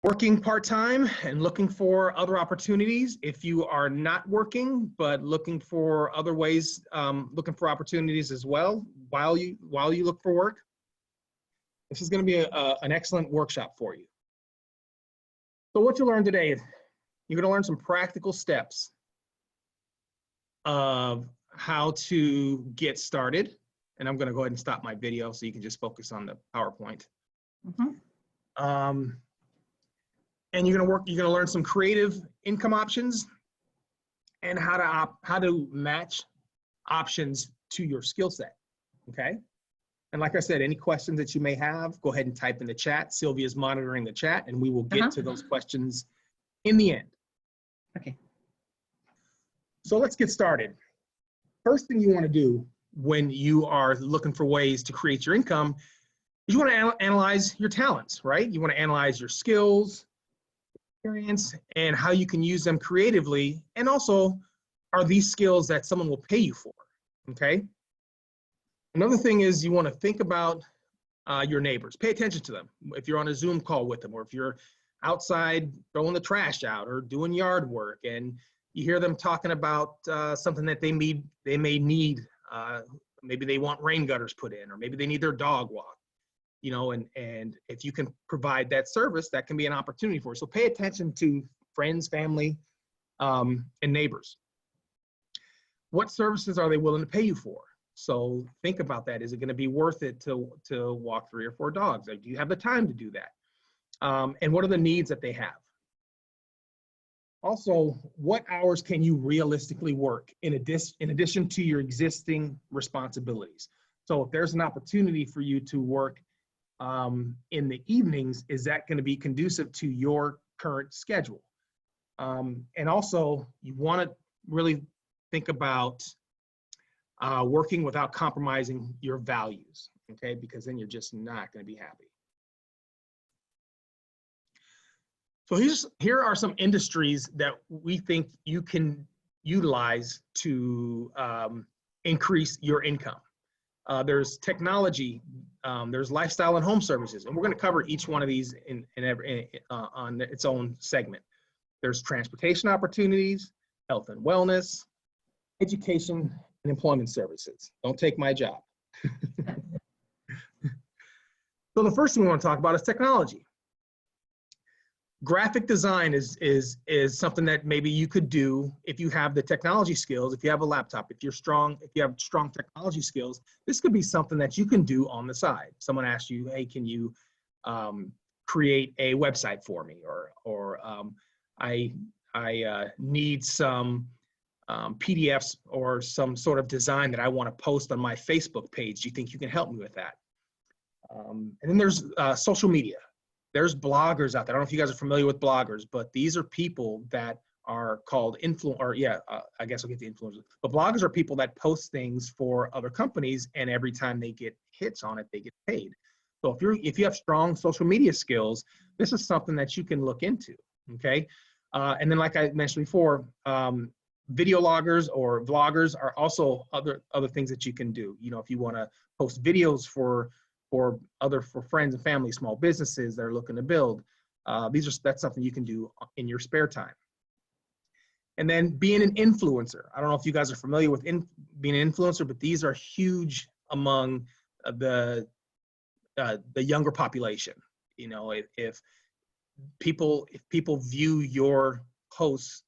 Working part-time and looking for other opportunities. If you are not working, but looking for other ways, looking for opportunities as well while you look for work, this is going to be an excellent workshop for you. So what you learned today, you're going to learn some practical steps of how to get started. And I'm going to go ahead and stop my video so you can just focus on the PowerPoint. And you're going to learn some creative income options and how to match options to your skill set. Okay. And like I said, any questions that you may have, go ahead and type in the chat. Sylvia's monitoring the chat, and we will get to those questions in the end. Okay. So let's get started. First thing you want to do when you are looking for ways to create your income is you want to analyze your talents, right? You want to analyze your skills, experience, and how you can use them creatively. And also, are these skills that someone will pay you for? Okay. Another thing is you want to think about your neighbors. Pay attention to them. If you're on a Zoom call with them, or if you're outside throwing the trash out or doing yard work, and you hear them talking about something that they may need. Maybe they want rain gutters put in, or maybe they need their dog walked. You know, and if you can provide that service, that can be an opportunity for you. So pay attention to friends, family, and neighbors. What services are they willing to pay you for? So think about that. Is it going to be worth it to walk 3 or 4 dogs? Like, do you have the time to do that? And what are the needs that they have? Also, what hours can you realistically work in addition to your existing responsibilities? So if there's an opportunity for you to work in the evenings, is that going to be conducive to your current schedule? And also, you want to really think about working without compromising your values, okay? Because then you're just not going to be happy. So here are some industries that we think you can utilize to increase your income. There's technology, there's lifestyle and home services, and we're going to cover each one of these on its own segment. There's transportation opportunities, health and wellness, education, and employment services. Don't take my job. So the first thing we want to talk about is technology. Graphic design is something that maybe you could do if you have the technology skills, if you have a laptop, if you have strong technology skills. This could be something that you can do on the side. Someone asks you, hey, can you create a website for me? Or I need some PDFs or some sort of design that I want to post on my Facebook page. Do you think you can help me with that? And then there's social media. There's bloggers out there. I don't know if you guys are familiar with bloggers, but these are people that are called I guess I'll get the influencers. But bloggers are people that post things for other companies, and every time they get hits on it, they get paid. So if you have strong social media skills, this is something that you can look into, okay? And then, like I mentioned before, video loggers or vloggers are also other things that you can do. You know, if you want to post videos for friends and family, small businesses that are looking to build, that's something you can do in your spare time. And then being an influencer. I don't know if you guys are familiar with being an influencer, but these are huge among the younger population. You know, if people view your posts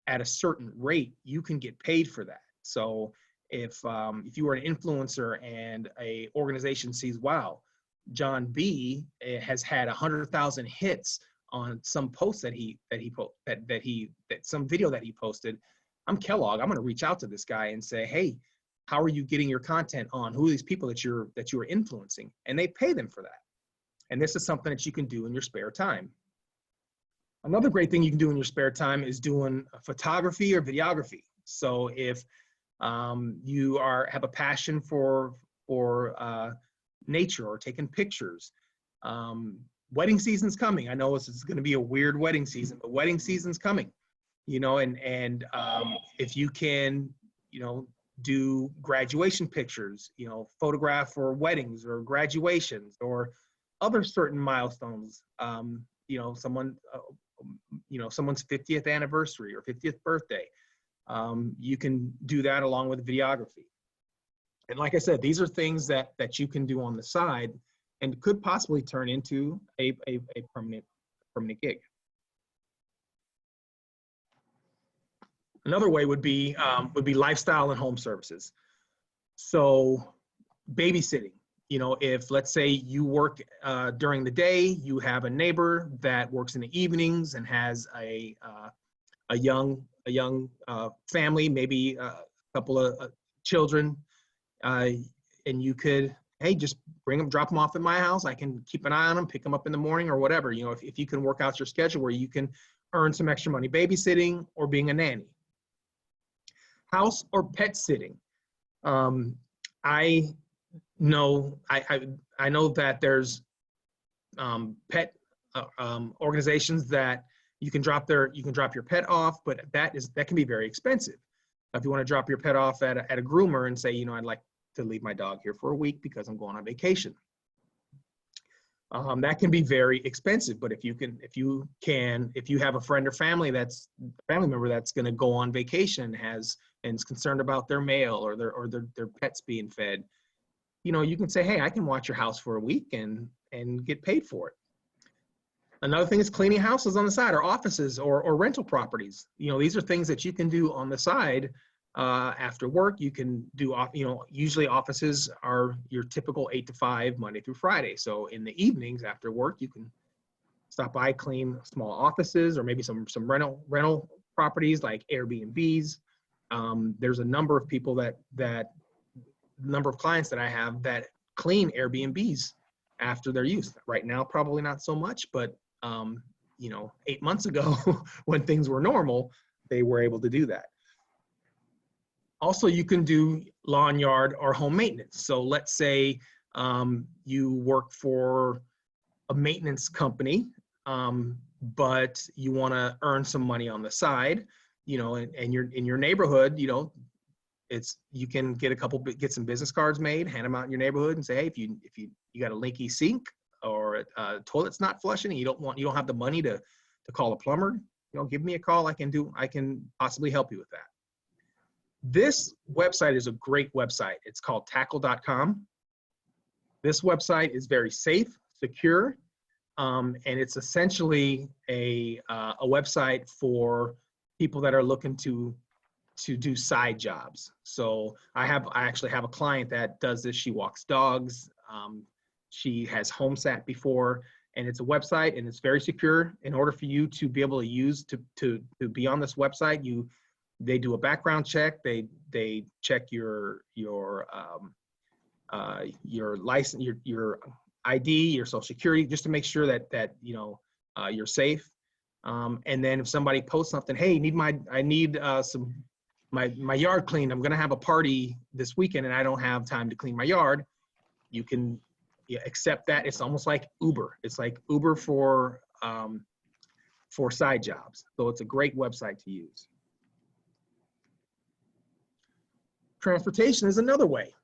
at a certain rate, you can get paid for that. So if you are an influencer and a organization sees, wow, John B has had 100,000 hits on some post some video that he posted, I'm Kellogg. I'm going to reach out to this guy and say, hey, how are you getting your content on? Who are these people that you are influencing? And they pay them for that. And this is something that you can do in your spare time. Another great thing you can do in your spare time is doing photography or videography. So if you have a passion for nature or taking pictures, wedding season's coming. I know this is going to be a weird wedding season, but wedding season's coming. You know, and if you can, you know, do graduation pictures, you know, photograph for weddings or graduations or other certain milestones, someone, someone's 50th anniversary or 50th birthday. You can do that along with videography. And like I said, these are things that you can do on the side and could possibly turn into a permanent gig. Another way would be lifestyle and home services. So babysitting, if let's say you work during the day, you have a neighbor that works in the evenings and has a young family, maybe a couple of children, and you could, hey, just bring them, drop them off at my house. I can keep an eye on them, pick them up in the morning or whatever. If you can work out your schedule where you can earn some extra money babysitting or being a nanny. House or pet sitting. I know that there's pet organizations that you can drop your pet off, but that can be very expensive. If you want to drop your pet off at a groomer and say, I'd like to leave my dog here for a week because I'm going on vacation. That can be very expensive, but if you have a friend or family member that's going to go on vacation and is concerned about their mail or their pets being fed, you can say, hey, I can watch your house for a week and get paid for it. Another thing is cleaning houses on the side, or offices or rental properties. These are things that you can do on the side after work. You can do, usually offices are your typical 8 to 5, Monday through Friday. So in the evenings after work, you can stop by, clean small offices, or maybe some rental properties like Airbnbs. There's a number of people number of clients that I have that clean Airbnbs after their use. Right now, probably not so much, but 8 months ago when things were normal, they were able to do that. Also, you can do lawn, yard, or home maintenance. So let's say you work for a maintenance company, but you want to earn some money on the side, and you're in your neighborhood, you can get some business cards made, hand them out in your neighborhood, and say, hey, if you got a leaky sink or a toilet's not flushing, and you don't have the money to call a plumber, give me a call. I can possibly help you with that. This website is a great website. It's called tackle.com. This website is very safe, secure, and it's essentially a website for people that are looking to do side jobs. So I actually have a client that does this. She walks dogs. She has home sat before, and it's a website and it's very secure. In order for you to be able to use to be on this website, they do a background check. They check your license, your ID, your social security, just to make sure that you're safe. And then if somebody posts something, hey, I need my yard cleaned. I'm going to have a party this weekend and I don't have time to clean my yard. You can accept that. It's almost like Uber. It's like Uber for side jobs. So it's a great website to use. Transportation is another way.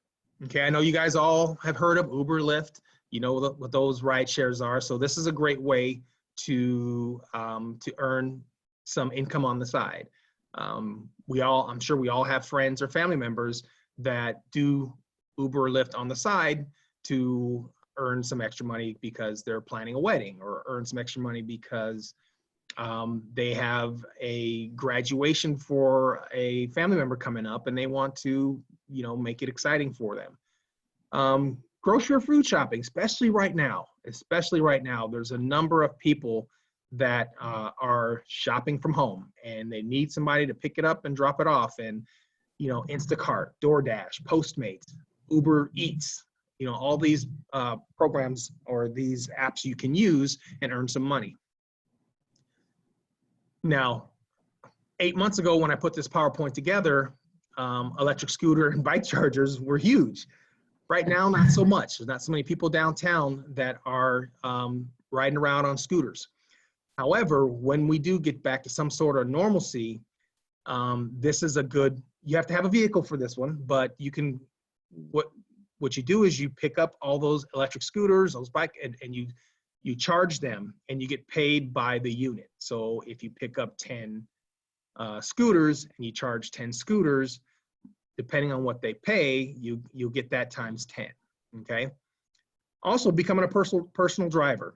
Okay, I know you guys all have heard of Uber, Lyft. You know what those ride shares are. So this is a great way to earn some income on the side. I'm sure we all have friends or family members that do Uber or Lyft on the side to earn some extra money because they're planning a wedding, or earn some extra money because they have a graduation for a family member coming up and they want to, make it exciting for them. Grocery or food shopping, especially right now, there's a number of people that are shopping from home and they need somebody to pick it up and drop it off. And, Instacart, DoorDash, Postmates, Uber Eats, all these programs or these apps you can use and earn some money. Now, 8 months ago when I put this PowerPoint together, electric scooter and bike chargers were huge. Right now, not so much. There's not so many people downtown that are riding around on scooters. However, when we do get back to some sort of normalcy, this is you have to have a vehicle for this one, but you can, what you do is you pick up all those electric scooters, those bike, and you you charge them and you get paid by the unit. So if you pick up 10 scooters and you charge 10 scooters, depending on what they pay, you'll get that times 10, okay? Also, becoming a personal driver.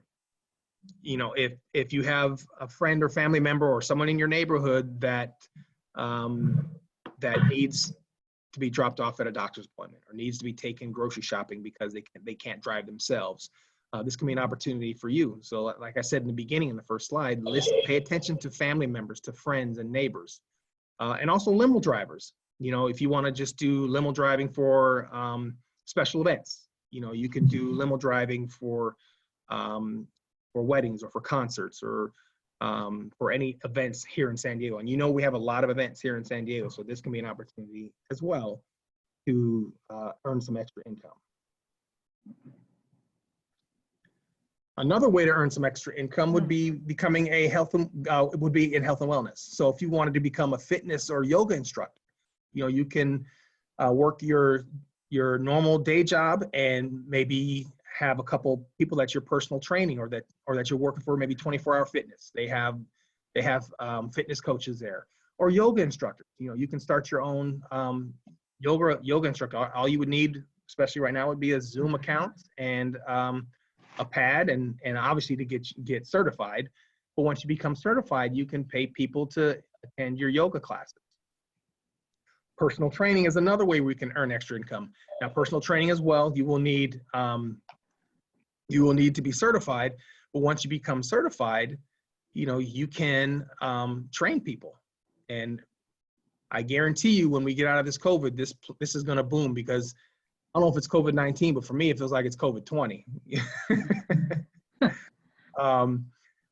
You know, if you have a friend or family member or someone in your neighborhood that that needs to be dropped off at a doctor's appointment or needs to be taken grocery shopping because they can't drive themselves, this can be an opportunity for you. So like I said in the beginning in the first slide, pay attention to family members, to friends and neighbors, and also limo drivers. You know, if you want to just do limo driving for special events, you know, you can do limo driving for weddings or for concerts or for any events here in San Diego. And you know, we have a lot of events here in San Diego, so this can be an opportunity as well to earn some extra income. Another way to earn some extra income would be becoming a health and wellness. So if you wanted to become a fitness or yoga instructor, you know, you can work your normal day job and maybe have a couple people that you're personal training or that you're working for, maybe 24-hour fitness. They have fitness coaches there, or yoga instructors. You know, you can start your own yoga instructor. All you would need, especially right now, would be a Zoom account and a pad and obviously to get certified. But once you become certified, you can pay people to attend your yoga classes. Personal training is another way we can earn extra income. Now, personal training as well, you will need to be certified, but once you become certified, you know, you can train people. And I guarantee you, when we get out of this COVID, this is going to boom, because I don't know if it's COVID-19, but for me, it feels like it's COVID-20.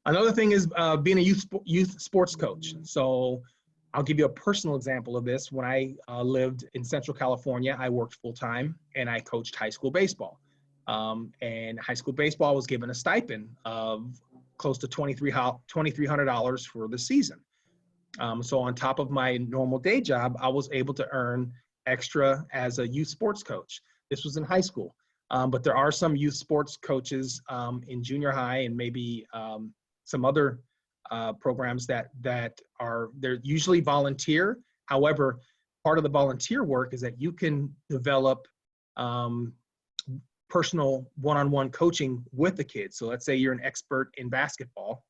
Another thing is being a youth sports coach. So I'll give you a personal example of this. When I lived in Central California, I worked full-time and I coached high school baseball. And high school baseball was given a stipend of close to $2,300 for the season. So on top of my normal day job, I was able to earn extra as a youth sports coach. This was in high school, but there are some youth sports coaches in junior high and maybe some other programs they're usually volunteer. However, part of the volunteer work is that you can develop personal one-on-one coaching with the kids. So let's say you're an expert in basketball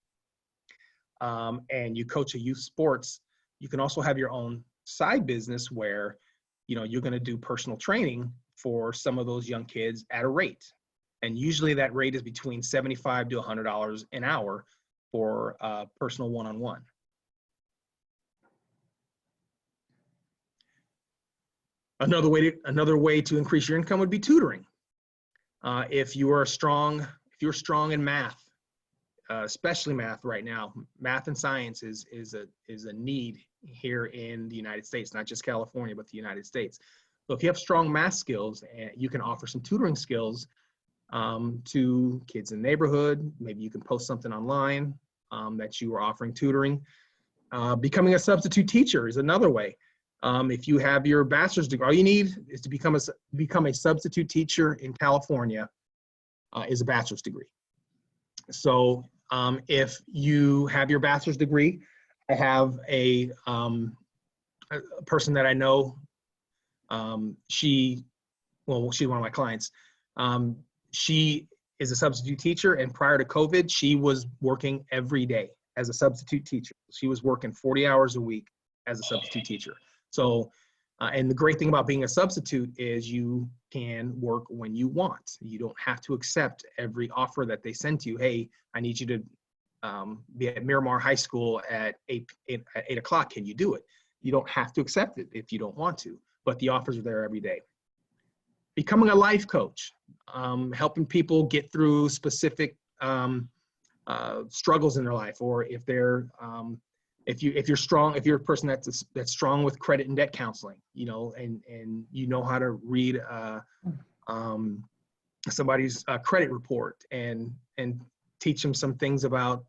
and you coach a youth sports. You can also have your own side business where, you know, you're going to do personal training for some of those young kids at a rate. And usually that rate is between $75 to $100 an hour for personal one-on-one. Another way to increase your income would be tutoring. If you're strong in math, especially math right now, math and science is a need here in the United States, not just California, but the United States. So if you have strong math skills, you can offer some tutoring skills to kids in the neighborhood. Maybe you can post something online that you are offering tutoring. Becoming a substitute teacher is another way. If you have your bachelor's degree, all you need is to become a substitute teacher in California is a bachelor's degree. So if you have your bachelor's degree, I have a person that I know. She's one of my clients. She is a substitute teacher, and prior to COVID, she was working every day as a substitute teacher. She was working 40 hours a week as a substitute teacher. So, and the great thing about being a substitute is you can work when you want. You don't have to accept every offer that they send to you. Hey, I need you to be at Miramar High School at 8 o'clock. Can you do it? You don't have to accept it if you don't want to, but the offers are there every day. Becoming a life coach, helping people get through specific struggles in their life, or if they're if you're strong, if you're a person that's strong with credit and debt counseling, you know, and you know how to read somebody's credit report and teach them some things about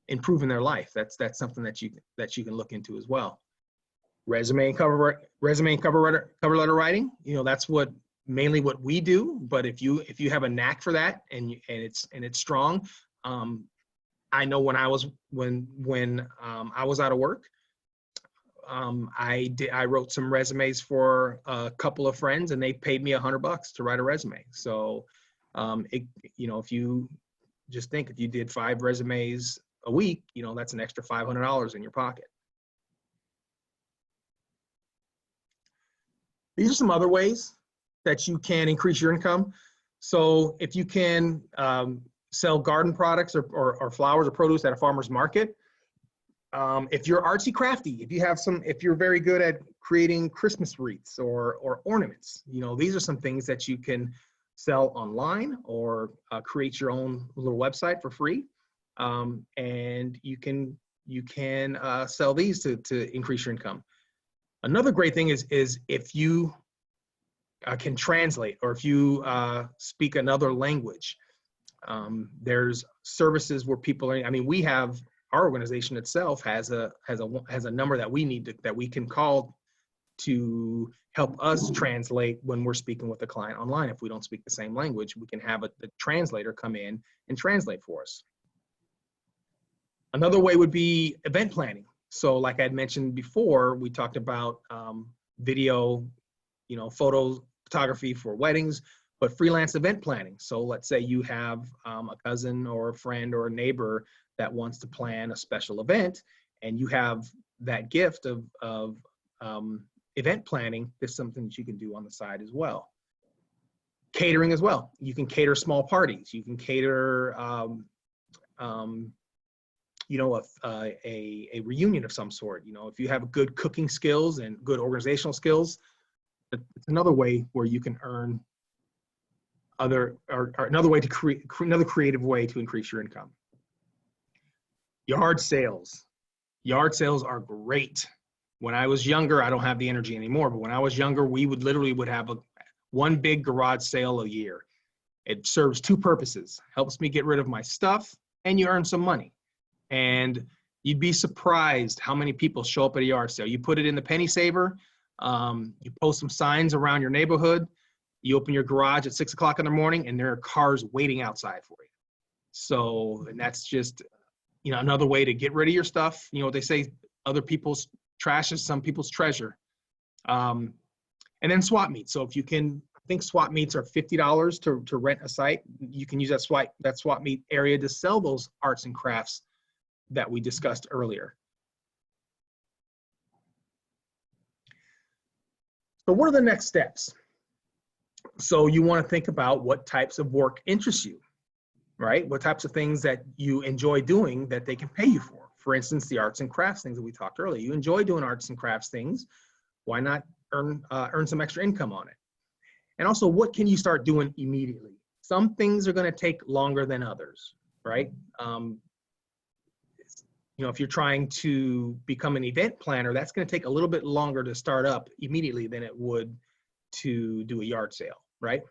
improving their life. That's something that you can look into as well. Resume and cover letter writing, you know, that's what mainly what we do, but if you have a knack for that and it's strong, I know when I was I was out of work, I wrote some resumes for a couple of friends, and they paid me $100 to write a resume. So, if you just think, if you did 5 resumes a week, that's an extra $500 in your pocket. These are some other ways that you can increase your income. So if you can sell garden products or flowers or produce at a farmer's market, if you're artsy crafty, if you're very good at creating Christmas wreaths or ornaments, these are some things that you can sell online or create your own little website for free. And you can sell these to increase your income. Another great thing is if you can translate, or if you speak another language. There's services where people are, our organization itself has a number that we can call to help us translate when we're speaking with a client online. If we don't speak the same language, we can have the translator come in and translate for us. Another way would be event planning. So like I'd mentioned before, we talked about video, photography for weddings, but freelance event planning. So let's say you have a cousin or a friend or a neighbor that wants to plan a special event, and you have that gift of event planning. There's something that you can do on the side as well. Catering as well. You can cater small parties. You can cater a reunion of some sort. If you have good cooking skills and good organizational skills, it's another way where you can earn another way to create another creative way to increase your income. Yard sales. Yard sales are great. When I was younger, I don't have the energy anymore, but when I was younger, we would have one big garage sale a year. It serves 2 purposes. Helps me get rid of my stuff, and you earn some money. And you'd be surprised how many people show up at a yard sale. You put it in the penny saver, you post some signs around your neighborhood, you open your garage at 6 o'clock in the morning, and there are cars waiting outside for you. So, and that's just, another way to get rid of your stuff. They say other people's trash is some people's treasure. And then swap meets. So if you can, I think swap meets are $50 to rent a site. You can use that swap meet area to sell those arts and crafts that we discussed earlier. So what are the next steps? So you want to think about what types of work interest you, right? What types of things that you enjoy doing that they can pay you for. For instance, the arts and crafts things that we talked earlier. You enjoy doing arts and crafts things. Why not earn some extra income on it? And also, what can you start doing immediately? Some things are going to take longer than others, right? If you're trying to become an event planner, that's going to take a little bit longer to start up immediately than it would to do a yard sale, right?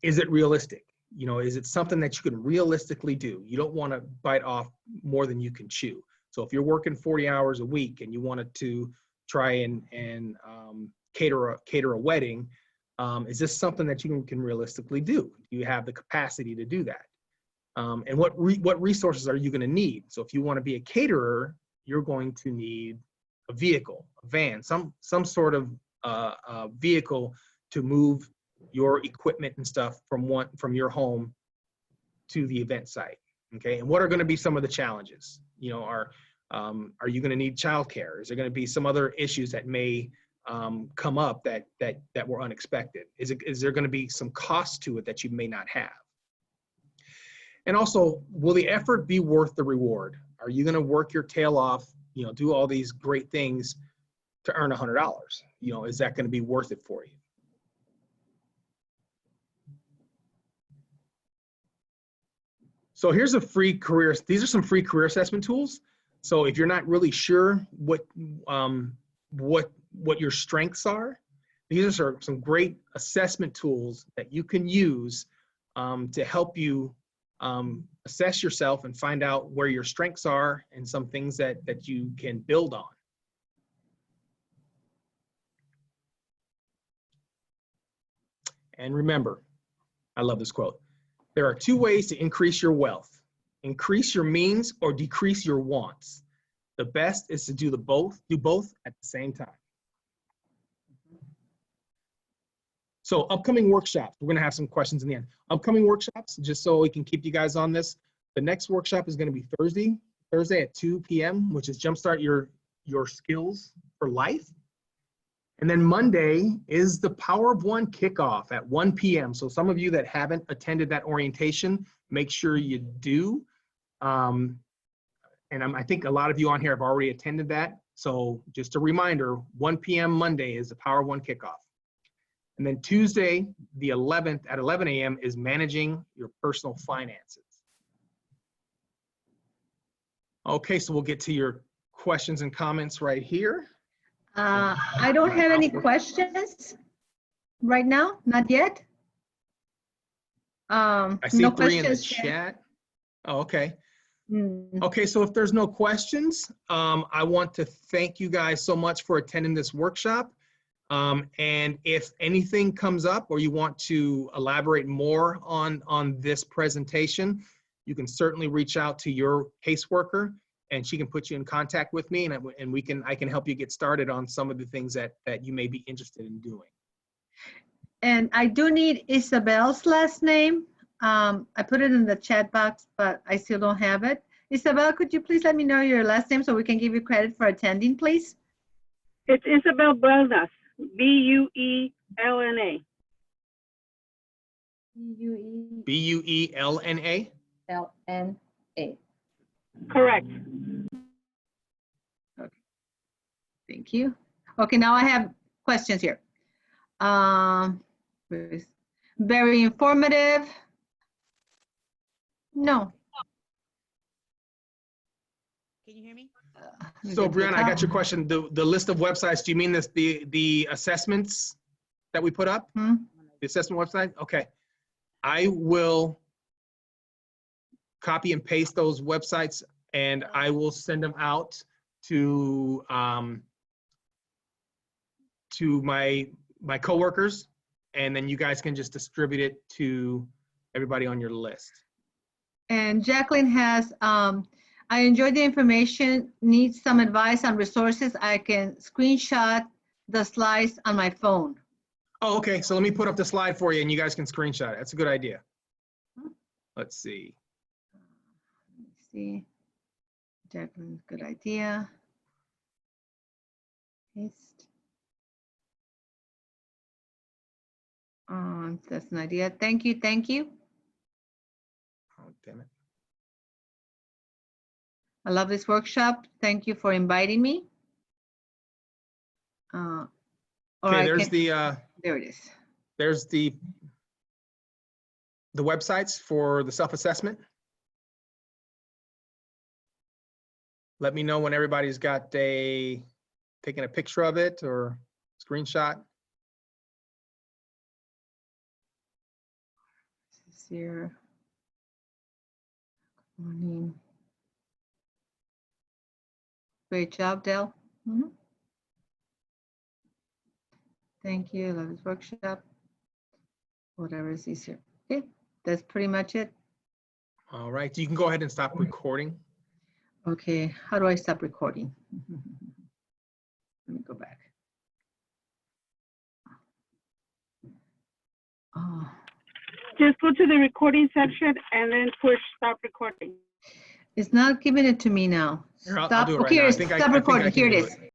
Is it realistic? Is it something that you can realistically do? You don't want to bite off more than you can chew. So if you're working 40 hours a week and you wanted to try and cater a wedding, is this something that you can realistically do? Do you have the capacity to do that? And what resources are you going to need? So if you want to be a caterer, you're going to need a vehicle, a van, some sort of vehicle to move your equipment and stuff from your home to the event site. Okay, and what are going to be some of the challenges? Are you going to need childcare? Is there going to be some other issues that may come up that were unexpected? Is there going to be some cost to it that you may not have? And also, will the effort be worth the reward? Are you going to work your tail off, do all these great things to earn $100? Is that going to be worth it for you? So here's these are some free career assessment tools. So if you're not really sure what your strengths are, these are some great assessment tools that you can use to help you assess yourself and find out where your strengths are and some things that you can build on. And remember, I love this quote. There are two ways to increase your wealth. Increase your means or decrease your wants. The best is to do both at the same time. So upcoming workshops, we're gonna have some questions in the end. Upcoming workshops, just so we can keep you guys on this. The next workshop is gonna be Thursday at 2 p.m., which is Jumpstart Your Skills for Life. And then Monday is the Power of One kickoff at 1 p.m. So some of you that haven't attended that orientation, make sure you do. And I think a lot of you on here have already attended that. So just a reminder, 1 p.m. Monday is the Power of One kickoff. And then Tuesday, the 11th at 11 a.m. is Managing Your Personal Finances. Okay, so we'll get to your questions and comments right here. I don't have any questions right now, not yet. I see no 3 in the questions chat. Oh, okay. Mm. Okay, so if there's no questions, I want to thank you guys so much for attending this workshop. And if anything comes up or you want to elaborate more on this presentation, you can certainly reach out to your caseworker and she can put you in contact with me, and I can help you get started on some of the things that you may be interested in doing. And I do need Isabel's last name. I put it in the chat box, but I still don't have it. Isabel, could you please let me know your last name so we can give you credit for attending, please? It's Isabel Buelna, B-U-E-L-N-A. B-U-E-L-N-A? L-N-A. Correct. Okay. Thank you. Okay, now I have questions here. Very informative. No. Can you hear me? So Brianna, I got your question. The list of websites, do you mean this the assessments that we put up? Hmm? The assessment website? Okay. I will copy and paste those websites and I will send them out to my coworkers, and then you guys can just distribute it to everybody on your list. And Jacqueline has, I enjoyed the information, need some advice on resources. I can screenshot the slides on my phone. Oh, okay. So let me put up the slide for you and you guys can screenshot it. That's a good idea. Let's see. Let's see. Jacqueline, good idea. Paste. That's an idea. Thank you. Thank you. Oh, damn it. I love this workshop. Thank you for inviting me. Okay, there's there it is. there's the websites for the self-assessment. Let me know when everybody's got taking a picture of it or screenshot. This is here. Good morning. Great job, Del. Mhm. Thank you. Love this workshop. Whatever is easier. Okay, that's pretty much it. All right, you can go ahead and stop recording. Okay, how do I stop recording? Let me go back. Oh, Just go to the recording section and then push stop recording. it's not giving it to me now. Here, I'll Stop. do it right Okay, now. here I it is. think I Stop can recording. do Here it it. is.